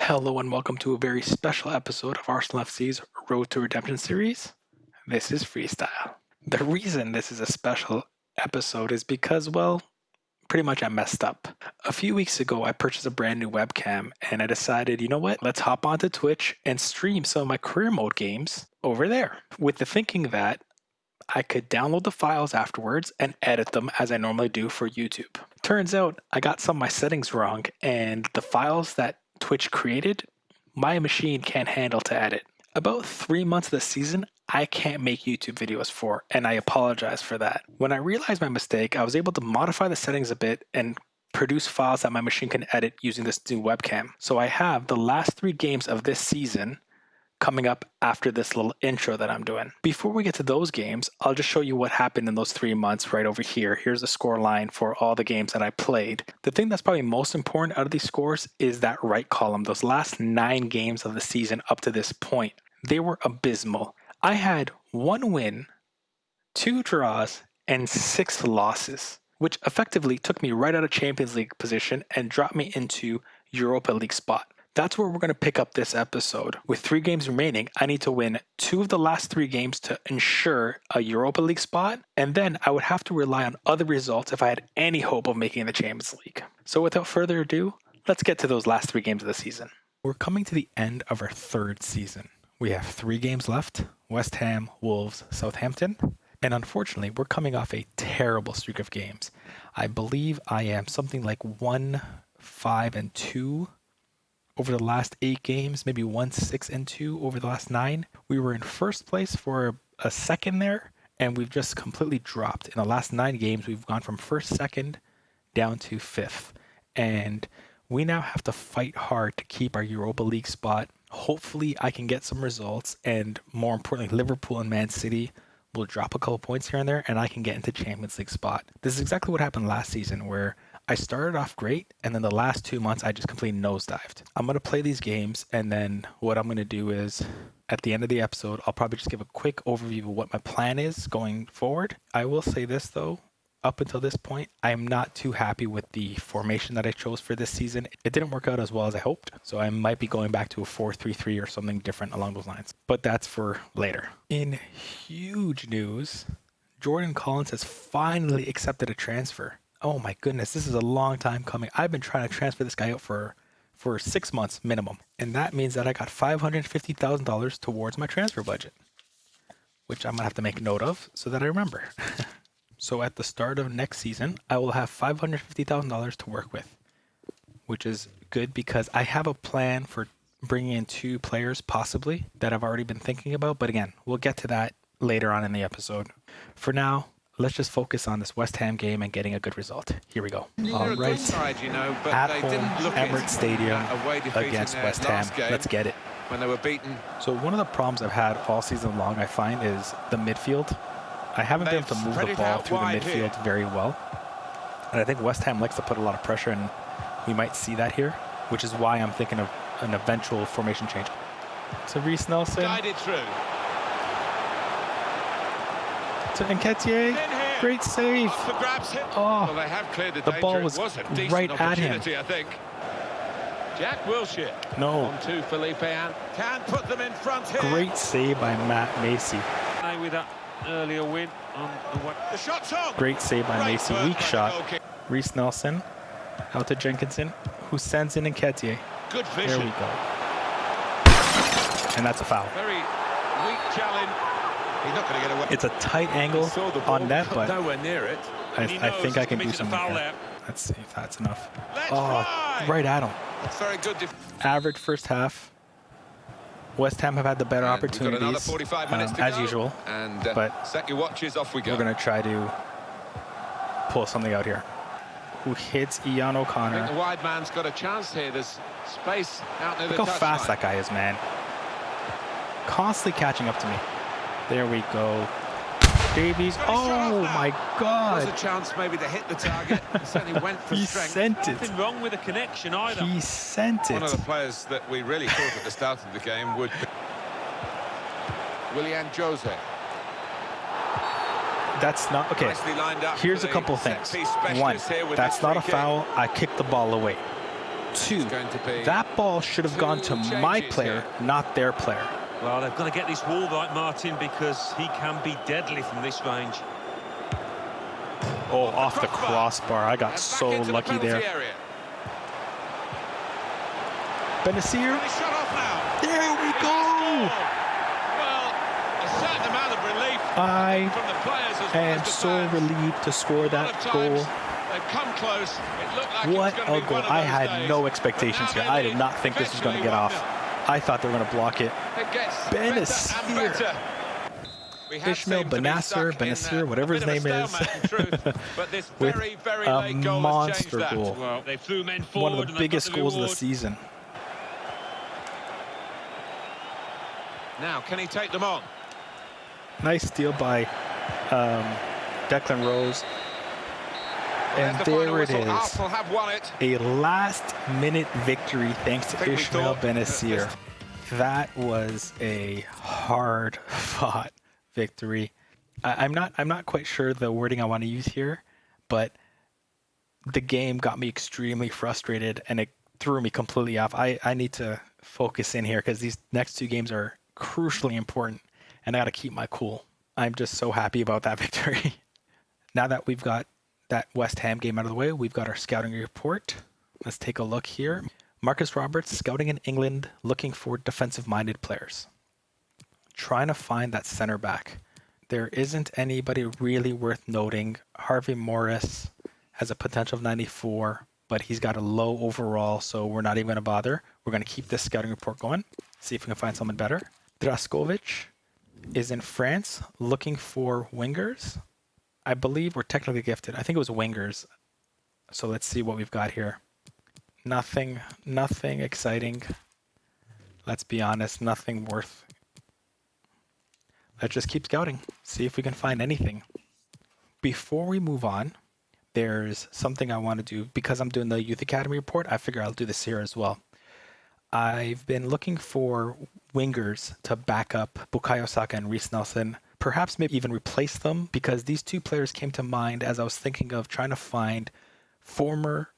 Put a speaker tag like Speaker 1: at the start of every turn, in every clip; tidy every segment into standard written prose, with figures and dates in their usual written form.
Speaker 1: Hello and welcome to a very special episode of Arsenal FC's Road to Redemption series. This is Freestyle. The reason this is a special episode is because, well, pretty much I messed up. A few weeks ago, I purchased a brand new webcam and I decided, you know what, let's hop onto Twitch and stream some of my career mode games over there, with the thinking that I could download the files afterwards and edit them as I normally do for YouTube. Turns out I got some of my settings wrong, and the files that Twitch created, my machine can't handle to edit. About 3 months of the season, I can't make YouTube videos for, and I apologize for that. When I realized my mistake, I was able to modify the settings a bit and produce files that my machine can edit using this new webcam. So I have the last 3 games of this season coming up after this little intro that I'm doing. Before we get to those games, I'll just show you what happened in those 3 months right over here. Here's the score line for all the games that I played. The thing that's probably most important out of these scores is that right column, those last 9 games of the season up to this point. They were abysmal. I had 1 win, 2 draws, and 6 losses, which effectively took me right out of Champions League position and dropped me into Europa League spot. That's where we're going to pick up this episode. With 3 games remaining, I need to win 2 of the last 3 games to ensure a Europa League spot, and then I would have to rely on other results if I had any hope of making the Champions League. So without further ado, let's get to those last 3 games of the season. We're coming to the end of our 3rd season. We have 3 games left: West Ham, Wolves, Southampton. And unfortunately, we're coming off a terrible streak of games. I believe I am something like 1-5-2 over the last 8 games, maybe 1-6-2 over the last 9. We were in first place for a second there, and we've just completely dropped. In the last 9 games, we've gone from first, second, down to 5th. And we now have to fight hard to keep our Europa League spot. Hopefully, I can get some results, and more importantly, Liverpool and Man City will drop a couple points here and there, and I can get into Champions League spot. This is exactly what happened last season, where I started off great, and then the last 2 months, I just completely nosedived. I'm going to play these games, and then what I'm going to do is, at the end of the episode, I'll probably just give a quick overview of what my plan is going forward. I will say this, though. Up until this point, I'm not too happy with the formation that I chose for this season. It didn't work out as well as I hoped, so I might be going back to a 4-3-3 or something different along those lines. But that's for later. In huge news, Jordan Collins has finally accepted a transfer. Oh my goodness, this is a long time coming. I've been trying to transfer this guy out for 6 months minimum. And that means that I got $550,000 towards my transfer budget, which I'm going to have to make note of so that I remember. So at the start of next season, I will have $550,000 to work with, which is good because I have a plan for bringing in 2 players possibly that I've already been thinking about. But again, we'll get to that later on in the episode. For now, let's just focus on this West Ham game and getting a good result. Here we go. All right,
Speaker 2: side, but
Speaker 1: at
Speaker 2: they
Speaker 1: home,
Speaker 2: didn't look
Speaker 1: Emirates Stadium
Speaker 2: away
Speaker 1: against West Ham. Let's get it.
Speaker 2: When they were beaten.
Speaker 1: So one of the problems I've had all season long, I find, is the midfield. I haven't been able to move the ball through the midfield very well. And I think West Ham likes to put a lot of pressure, and we might see that here, which is why I'm thinking of an eventual formation change. So Reece Nelson.
Speaker 2: Guided through.
Speaker 1: To Nketiah. Great save.
Speaker 2: For grabs hit.
Speaker 1: Oh,
Speaker 2: well, they have cleared
Speaker 1: the ball was right at him.
Speaker 2: I think. Jack Wilshere.
Speaker 1: No.
Speaker 2: On to Felipe and can put them in front here.
Speaker 1: Great save by Matt Macy.
Speaker 3: With that earlier win on
Speaker 2: the shot's on.
Speaker 1: Great save by Macy. Weak shot. Reece Nelson out to Jenkinson, who sends in Nketiah.
Speaker 2: Good vision.
Speaker 1: There we go. And that's a foul.
Speaker 2: Very weak challenge. He's not going to get away.
Speaker 1: It's a tight angle on net, but
Speaker 2: nowhere near it.
Speaker 1: I think I can do something here. Let's see if that's enough. Oh, right at him.
Speaker 2: That's very good.
Speaker 1: Average first half. West Ham have had the better opportunities, as usual, but
Speaker 2: set your watches, off we go.
Speaker 1: We're going to try to pull something out here. Who hits Ian O'Connor.
Speaker 2: I think the wide man's got a chance here. There's space out near the touchline.
Speaker 1: Look how fast that guy is, man. Constantly catching up to me. There we go. Davies. Oh my God.
Speaker 2: There's a chance maybe to hit the target. He certainly went for
Speaker 1: He
Speaker 2: strength.
Speaker 1: sent it.
Speaker 3: Nothing wrong with the connection either.
Speaker 1: He sent it.
Speaker 2: One of the players that we really thought at the start of the game would be Willian Jose.
Speaker 1: That's not okay.
Speaker 2: Nicely lined up.
Speaker 1: Here's a couple of things. One, that's not a foul. I kicked the ball away. 2.
Speaker 2: Going to be
Speaker 1: That ball should have gone to
Speaker 2: two
Speaker 1: my
Speaker 2: changes
Speaker 1: player,
Speaker 2: here.
Speaker 1: not their player.
Speaker 3: Well, they've got to get this wall right, Martin, because he can be deadly from this range.
Speaker 1: Oh, off the crossbar. I got
Speaker 2: And
Speaker 1: so
Speaker 2: back into the
Speaker 1: lucky
Speaker 2: penalty
Speaker 1: there.
Speaker 2: area.
Speaker 1: Benazir.
Speaker 2: And he's shut off now.
Speaker 1: There we
Speaker 2: He has
Speaker 1: go.
Speaker 2: scored. Well, a certain amount of relief
Speaker 1: I
Speaker 2: from the players as well
Speaker 1: am
Speaker 2: as the
Speaker 1: so
Speaker 2: fans.
Speaker 1: relieved to score
Speaker 2: A lot
Speaker 1: that
Speaker 2: of
Speaker 1: goal.
Speaker 2: times they've come close. It looked like
Speaker 1: What
Speaker 2: it was
Speaker 1: a
Speaker 2: going to be
Speaker 1: goal.
Speaker 2: one of
Speaker 1: I
Speaker 2: those
Speaker 1: had
Speaker 2: days.
Speaker 1: no
Speaker 2: But
Speaker 1: expectations
Speaker 2: now
Speaker 1: here. I
Speaker 2: they
Speaker 1: did not think this was going to get off. I thought they were going to block it.
Speaker 2: It gets
Speaker 1: Benazir.
Speaker 2: better and better. We have
Speaker 1: Ishmael
Speaker 2: seemed to be
Speaker 1: Benazir,
Speaker 2: stuck in,
Speaker 1: Benazir, whatever
Speaker 2: a
Speaker 1: his
Speaker 2: bit of a
Speaker 1: name is.
Speaker 2: stalemate, in truth, but this
Speaker 1: With
Speaker 2: very, very
Speaker 1: a
Speaker 2: late goal has
Speaker 1: monster
Speaker 2: changed that.
Speaker 1: goal.
Speaker 3: Well, they threw men forward.
Speaker 1: One of
Speaker 3: and
Speaker 1: the
Speaker 3: they've got
Speaker 1: biggest goals of the
Speaker 3: reward.
Speaker 1: season.
Speaker 2: Now, can he take them on?
Speaker 1: Nice steal by Declan Rose. And
Speaker 2: There's the
Speaker 1: there
Speaker 2: final
Speaker 1: it
Speaker 2: whistle.
Speaker 1: is.
Speaker 2: Arsenal have won it.
Speaker 1: A last-minute victory thanks to
Speaker 2: I think we
Speaker 1: Ishmael
Speaker 2: thought that
Speaker 1: Benazir.
Speaker 2: this-
Speaker 1: That was a hard-fought victory. I'm not quite sure the wording I want to use here, but the game got me extremely frustrated and it threw me completely off. I need to focus in here because these next 2 games are crucially important and I got to keep my cool. I'm just so happy about that victory. Now that we've got that West Ham game out of the way, we've got our scouting report. Let's take a look here. Marcus Roberts, scouting in England, looking for defensive-minded players. Trying to find that center back. There isn't anybody really worth noting. Harvey Morris has a potential of 94, but he's got a low overall, so we're not even going to bother. We're going to keep this scouting report going, see if we can find someone better. Draskovic is in France, looking for wingers. I believe we're technically gifted. I think it was wingers. So let's see what we've got here. Nothing exciting. Let's be honest, nothing worth. Let's just keep scouting. See if we can find anything. Before we move on, there's something I want to do. Because I'm doing the Youth Academy report, I figure I'll do this here as well. I've been looking for wingers to back up Bukayo Saka and Reece Nelson. Perhaps maybe even replace them, because these 2 players came to mind as I was thinking of trying to find former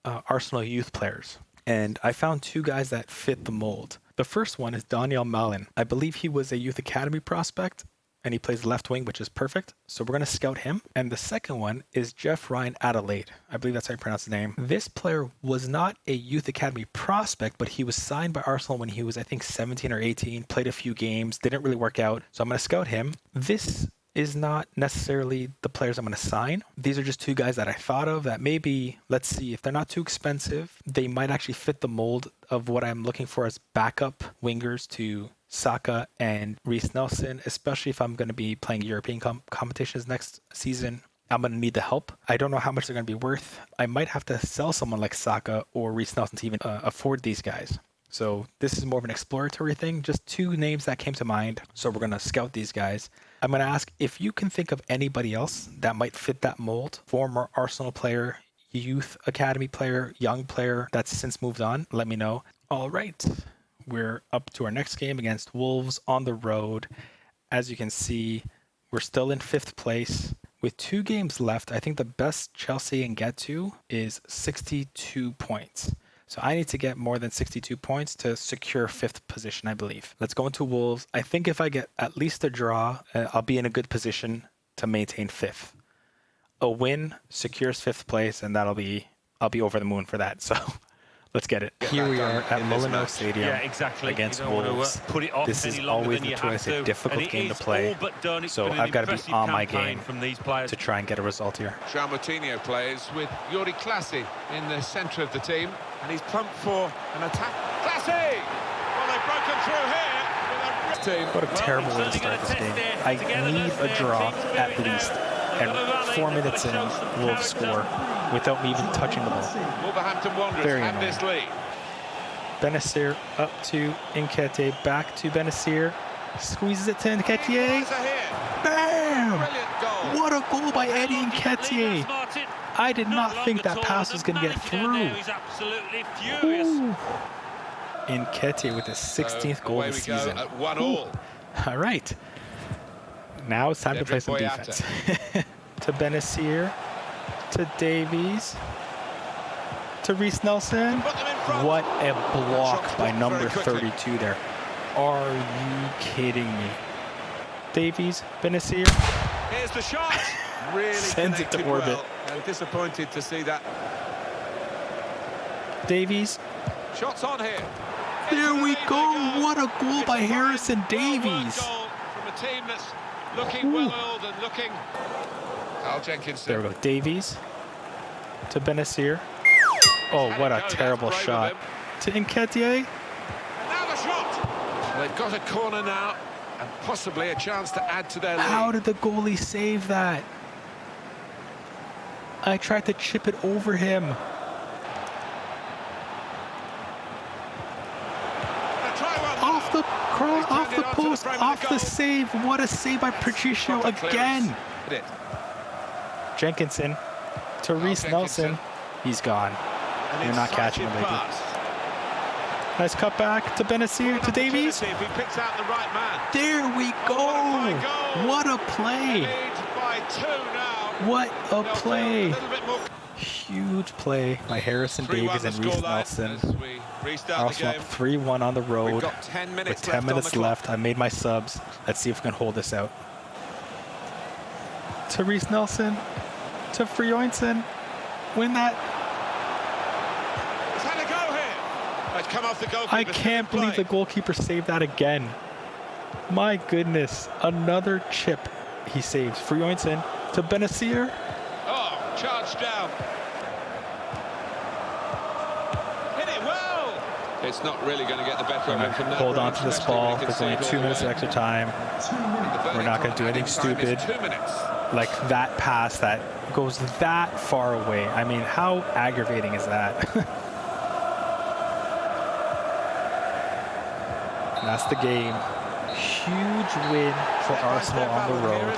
Speaker 1: Arsenal youth players. And I found 2 guys that fit the mold. The first one is Daniel Malin. I believe he was a Youth Academy prospect, and he plays left wing, which is perfect. So we're going to scout him. And the second one is Jeff Ryan Adelaide. I believe that's how you pronounce his name. This player was not a Youth Academy prospect, but he was signed by Arsenal when he was, I think, 17 or 18, played a few games, didn't really work out. So I'm going to scout him. This is not necessarily the players I'm going to sign. These are just 2 guys that I thought of that maybe, let's see, if they're not too expensive, they might actually fit the mold of what I'm looking for as backup wingers to Saka and Reece Nelson, especially if I'm going to be playing European competitions next season. I'm going to need the help. I don't know how much they're going to be worth. I might have to sell someone like Saka or Reece Nelson to even afford these guys. So this is more of an exploratory thing. Just 2 names that came to mind. So we're going to scout these guys. I'm going to ask if you can think of anybody else that might fit that mold. Former Arsenal player, Youth Academy player, young player that's since moved on. Let me know. All right. We're up to our next game against Wolves on the road. As you can see, we're still in 5th place. With 2 games left, I think the best Chelsea can get to is 62 points. So I need to get more than 62 points to secure 5th position, I believe. Let's go into Wolves. I think if I get at least a draw, I'll be in a good position to maintain 5th. A win secures 5th place, and I'll be over the moon for that. So let's get it. Here we are at Molineux Stadium against Wolves. This is always notoriously a difficult game to play. So I've got to be on my game to try and get a result here.
Speaker 2: João Moutinho plays with Yuri Classy in the centre of the team. And he's pumped for an attack. Classy! Well, they've broken through here.
Speaker 1: What a terrible way to start this game. I need a draw at least. And 4 minutes in, Wolves score without me even touching the ball.
Speaker 2: Wolverhampton Wanderers have this lead.
Speaker 1: Benazir up to Nketiah, back to Benazir. Squeezes it to Nketiah. Bam! What a goal by Eddie Nketiah. I did not think that pass was going to get through. Nketiah with his 16th goal of the season.
Speaker 2: At 1-1.
Speaker 1: All right. Now it's time to play some defense. To Benazir, to Davies, to Reece Nelson.
Speaker 2: Put them in front.
Speaker 1: What a block
Speaker 2: Shot's
Speaker 1: by
Speaker 2: blocked
Speaker 1: number
Speaker 2: very quickly.
Speaker 1: 32 there. Are you kidding me? Davies, Benazir,
Speaker 2: Here's the shot. Really
Speaker 1: sends it to
Speaker 2: connected
Speaker 1: orbit.
Speaker 2: well. I'm disappointed to see that.
Speaker 1: Davies.
Speaker 2: Shots on here.
Speaker 1: There we go. What a goal
Speaker 2: It's
Speaker 1: by
Speaker 2: a fine,
Speaker 1: Harrison
Speaker 2: well-worked
Speaker 1: Davies.
Speaker 2: goal from a team that's looking well-oiled and looking. Al Jenkinson.
Speaker 1: There we go. Davies to Benazir. Oh, what a terrible shot. To Nketiah.
Speaker 2: And now the shot. Well, they've got a corner now and possibly a chance to add to their lead.
Speaker 1: How did the goalie save that? I tried to chip it over him. Off the cross, off the post, off the save. What a save by Patricio again. Jenkinson to Reece Nelson. He's gone. You're not catching him, baby. Nice cut back to Benazir, to Davies.
Speaker 2: If he picks out the right man.
Speaker 1: There we go. What a play.
Speaker 2: By 2 now.
Speaker 1: What a
Speaker 2: They'll
Speaker 1: play.
Speaker 2: a little bit more.
Speaker 1: Huge play by Harrison Davies and Reece Nelson. Arsenal up 3-1 on the road.
Speaker 2: We've got 10 minutes
Speaker 1: With 10 minutes
Speaker 2: on the
Speaker 1: left, I made my subs. Let's see if we can hold this out. To Reece Nelson, to Frioinson. Win that.
Speaker 2: He's had a go here. It's come off the goalkeeper.
Speaker 1: I can't believe the goalkeeper saved that again. My goodness, another chip he saves. Frioinson to Benazir.
Speaker 2: Oh, charged down. Hit it well. It's not really going to get the better of him from that.
Speaker 1: Hold on
Speaker 2: range,
Speaker 1: to this
Speaker 2: especially
Speaker 1: ball.
Speaker 2: when you
Speaker 1: There's
Speaker 2: can
Speaker 1: only
Speaker 2: see
Speaker 1: 2
Speaker 2: all
Speaker 1: minutes
Speaker 2: the
Speaker 1: of
Speaker 2: way.
Speaker 1: extra time.
Speaker 2: The
Speaker 1: We're not going to do anything
Speaker 2: verdict on added
Speaker 1: stupid.
Speaker 2: time is 2 minutes.
Speaker 1: Like that pass that goes that far away. I mean, how aggravating is that? And that's the game. Huge win for Arsenal on the road.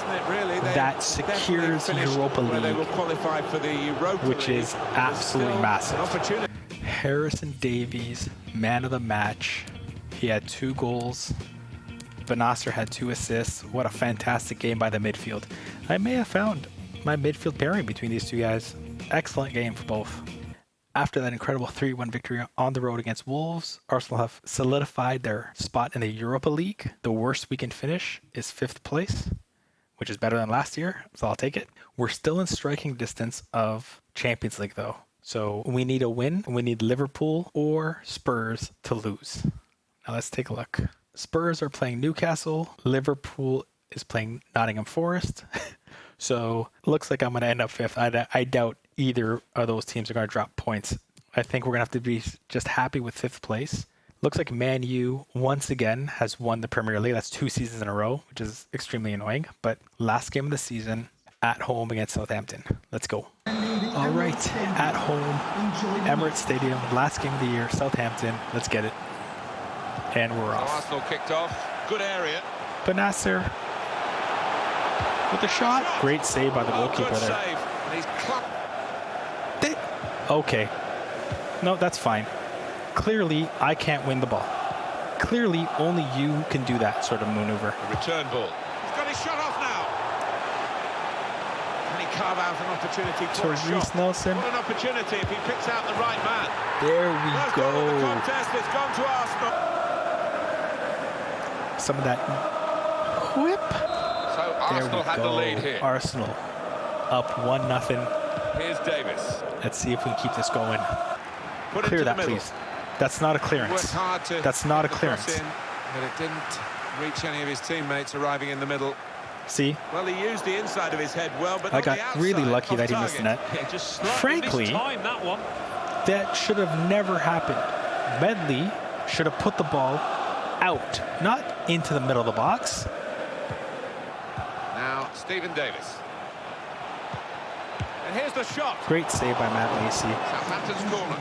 Speaker 1: That secures Europa League, which is absolutely massive. Harrison Davies, man of the match. He had 2 goals. Benazir had 2 assists. What a fantastic game by the midfield. I may have found my midfield pairing between these 2 guys. Excellent game for both. After that incredible 3-1 victory on the road against Wolves, Arsenal have solidified their spot in the Europa League. The worst we can finish is 5th place, which is better than last year, so I'll take it. We're still in striking distance of Champions League though. So we need a win. We need Liverpool or Spurs to lose. Now let's take a look. Spurs are playing Newcastle. Liverpool is playing Nottingham Forest. So looks like I'm going to end up 5th. I doubt either of those teams are going to drop points. I think we're going to have to be just happy with 5th place. Looks like Man U once again has won the Premier League. That's 2 seasons in a row, which is extremely annoying. But last game of the season at home against Southampton. Let's go. All right, at home, Emirates Stadium, last game of the year, Southampton. Let's get it. And we're off.
Speaker 2: Arsenal kicked off. Good area.
Speaker 1: Benazir with the shot. Great save by the goalkeeper there.
Speaker 2: Save. And he's
Speaker 1: Okay. No, that's fine. Clearly, I can't win the ball. Clearly, only you can do that sort of maneuver.
Speaker 2: return ball. He's got his shot off now. Can he carve out an opportunity for a
Speaker 1: To Reece
Speaker 2: shot?
Speaker 1: Nelson.
Speaker 2: What an opportunity if he picks out the right man.
Speaker 1: There we
Speaker 2: First goal of the
Speaker 1: go.
Speaker 2: contest, it's gone to Arsenal.
Speaker 1: Some of that whip.
Speaker 2: So
Speaker 1: There
Speaker 2: Arsenal
Speaker 1: we
Speaker 2: had the lead
Speaker 1: go.
Speaker 2: here.
Speaker 1: Arsenal up 1-0.
Speaker 2: Here's Davis.
Speaker 1: Let's see if we can keep this going.
Speaker 2: Put
Speaker 1: Clear
Speaker 2: into
Speaker 1: that,
Speaker 2: the middle.
Speaker 1: please. That's not a
Speaker 2: Worked
Speaker 1: clearance.
Speaker 2: hard to
Speaker 1: That's not a
Speaker 2: get the cross
Speaker 1: clearance.
Speaker 2: in, but it didn't reach any of his teammates arriving in the middle.
Speaker 1: See?
Speaker 2: Well, he used the inside of his head well, but
Speaker 1: I
Speaker 2: not
Speaker 1: got
Speaker 2: the outside,
Speaker 1: really lucky
Speaker 2: off
Speaker 1: that he missed the net.
Speaker 2: target.
Speaker 3: Yeah, just slightly
Speaker 1: Frankly,
Speaker 3: mistimed that one.
Speaker 1: that should have never happened. Medley should have put the ball out, not into the middle of the box.
Speaker 2: Now, Stephen Davis. And here's the shot.
Speaker 1: Great save by Matt Lacey.
Speaker 2: Southampton's corner.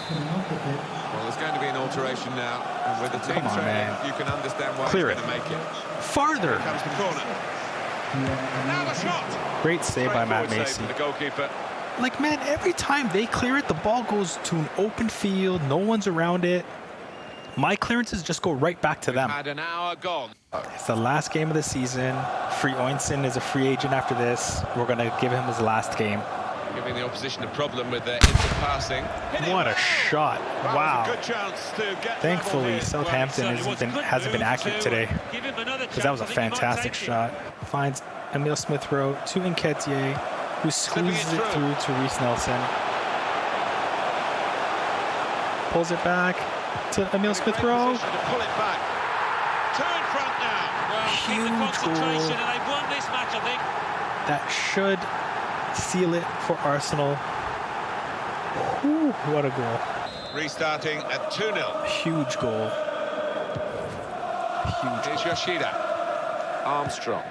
Speaker 2: Well, there's going to be an alteration now. And with the team
Speaker 1: Come on,
Speaker 2: training,
Speaker 1: man.
Speaker 2: you can understand why
Speaker 1: Clear
Speaker 2: he's
Speaker 1: it.
Speaker 2: going to make it.
Speaker 1: Farther.
Speaker 2: Here comes the corner. Now the shot.
Speaker 1: Great save by Matt
Speaker 2: Straightforward
Speaker 1: Macy.
Speaker 2: save from the goalkeeper.
Speaker 1: Like, man, every time they clear it, the ball goes to an open field. No one's around it. My clearances just go right back to them.
Speaker 2: Had an hour gone.
Speaker 1: It's the last game of the season. Frioinson is a free agent after this. We're going to give him his last game.
Speaker 2: giving the opposition a problem with their interpassing.
Speaker 1: What a shot. Wow.
Speaker 2: Good chance to get
Speaker 1: Thankfully, Southampton hasn't been accurate today,
Speaker 3: Give him another
Speaker 1: because that was a
Speaker 3: chance. I think he might
Speaker 1: fantastic
Speaker 3: take it.
Speaker 1: shot. Finds Emile Smith-Rowe to Nketiah, who squeezes it through to Reece Nelson. Pulls it back to Emile Smith-Rowe.
Speaker 2: To pull it back. Two in front now.
Speaker 3: Well, keep the
Speaker 1: Huge
Speaker 3: concentration,
Speaker 1: goal.
Speaker 3: and they've won this match, I think.
Speaker 1: That should seal it for Arsenal. Whew, what a goal.
Speaker 2: Restarting at 2-0.
Speaker 1: Huge goal. Huge.
Speaker 2: Here's Yoshida. Armstrong.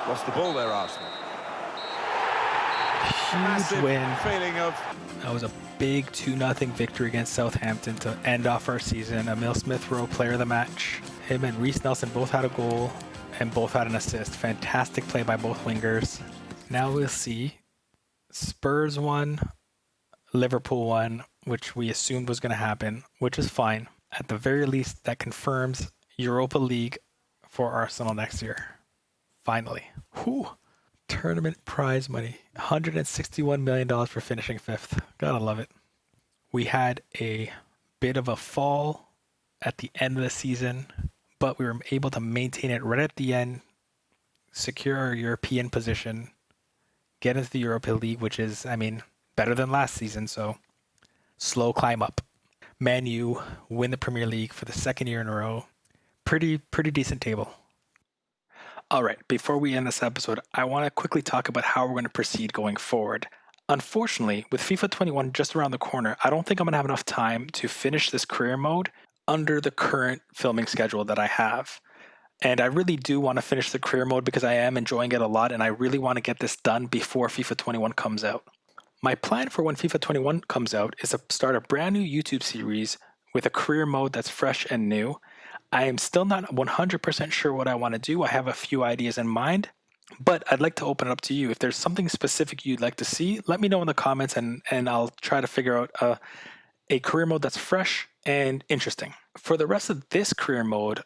Speaker 2: Lost the ball there, Arsenal.
Speaker 1: Huge win.
Speaker 2: Feeling of
Speaker 1: That was a big 2-0 victory against Southampton to end off our season. Emile Smith-Rowe, player of the match. Him and Reece Nelson both had a goal and both had an assist. Fantastic play by both wingers. Now we'll see. Spurs won, Liverpool won, which we assumed was going to happen, which is fine. At the very least, that confirms Europa League for Arsenal next year. Finally. Whew. Tournament prize money. $161 million for finishing 5th. Gotta love it. We had a bit of a fall at the end of the season, but we were able to maintain it right at the end, secure our European position, get into the Europa League, which is, better than last season, so slow climb up. Man U win the Premier League for the second year in a row. Pretty decent table. All right, before we end this episode, I want to quickly talk about how we're going to proceed going forward. Unfortunately, with FIFA 21 just around the corner, I don't think I'm going to have enough time to finish this career mode under the current filming schedule that I have. And I really do want to finish the career mode because I am enjoying it a lot, and I really want to get this done before FIFA 21 comes out. My plan for when FIFA 21 comes out is to start a brand new YouTube series with a career mode that's fresh and new. I am still not 100% sure what I want to do. I have a few ideas in mind, but I'd like to open it up to you. If there's something specific you'd like to see, let me know in the comments, and I'll try to figure out a career mode that's fresh and interesting. For the rest of this career mode,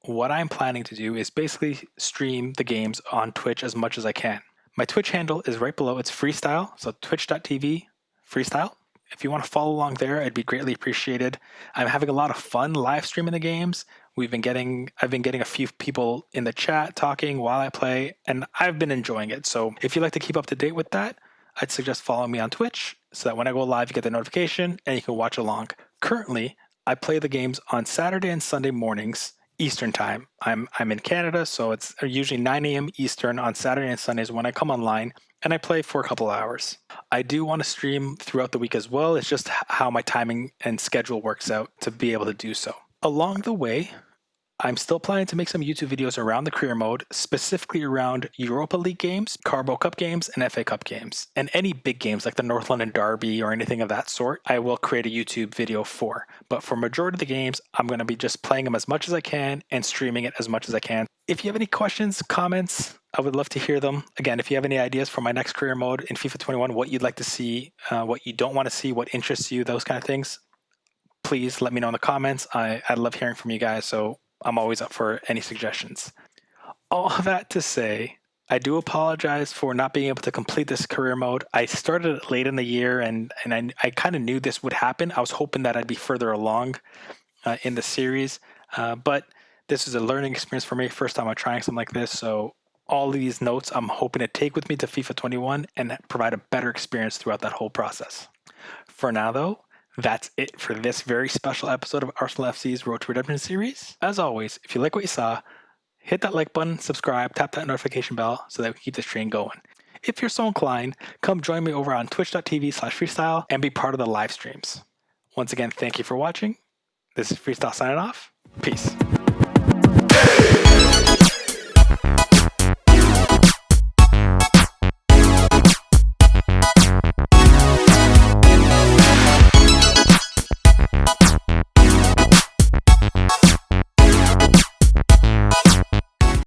Speaker 1: what I'm planning to do is basically stream the games on Twitch as much as I can. My Twitch handle is right below. It's freestyle, so twitch.tv freestyle. If you want to follow along there, it'd be greatly appreciated. I'm having a lot of fun live streaming the games. I've been getting a few people in the chat talking while I play, and I've been enjoying it. So if you'd like to keep up to date with that, I'd suggest following me on Twitch so that when I go live, you get the notification and you can watch along. Currently, I play the games on Saturday and Sunday mornings, Eastern time. I'm in Canada, so it's usually 9 a.m. Eastern on Saturday and Sundays when I come online, and I play for a couple of hours. I do want to stream throughout the week as well. It's just how my timing and schedule works out to be able to do so. Along the way, I'm still planning to make some YouTube videos around the career mode, specifically around Europa League games, Carabao Cup games, and FA Cup games. And any big games like the North London Derby or anything of that sort, I will create a YouTube video for. But for majority of the games, I'm going to be just playing them as much as I can and streaming it as much as I can. If you have any questions, comments, I would love to hear them. Again, if you have any ideas for my next career mode in FIFA 21, what you'd like to see, what you don't want to see, what interests you, those kind of things, please let me know in the comments. I love hearing from you guys, so I'm always up for any suggestions. All that to say, I do apologize for not being able to complete this career mode. I started it late in the year, and I kind of knew this would happen. I was hoping that I'd be further along in the series, but this is a learning experience for me. First time I'm trying something like this, so all these notes I'm hoping to take with me to FIFA 21 and provide a better experience throughout that whole process. For now, though, that's it for this very special episode of Arsenal FC's Road to Redemption series. As always, if you like what you saw, hit that like button, subscribe, tap that notification bell so that we can keep this train going. If you're so inclined, come join me over on twitch.tv/freestyle and be part of the live streams. Once again, thank you for watching. This is Freestyle signing off. Peace.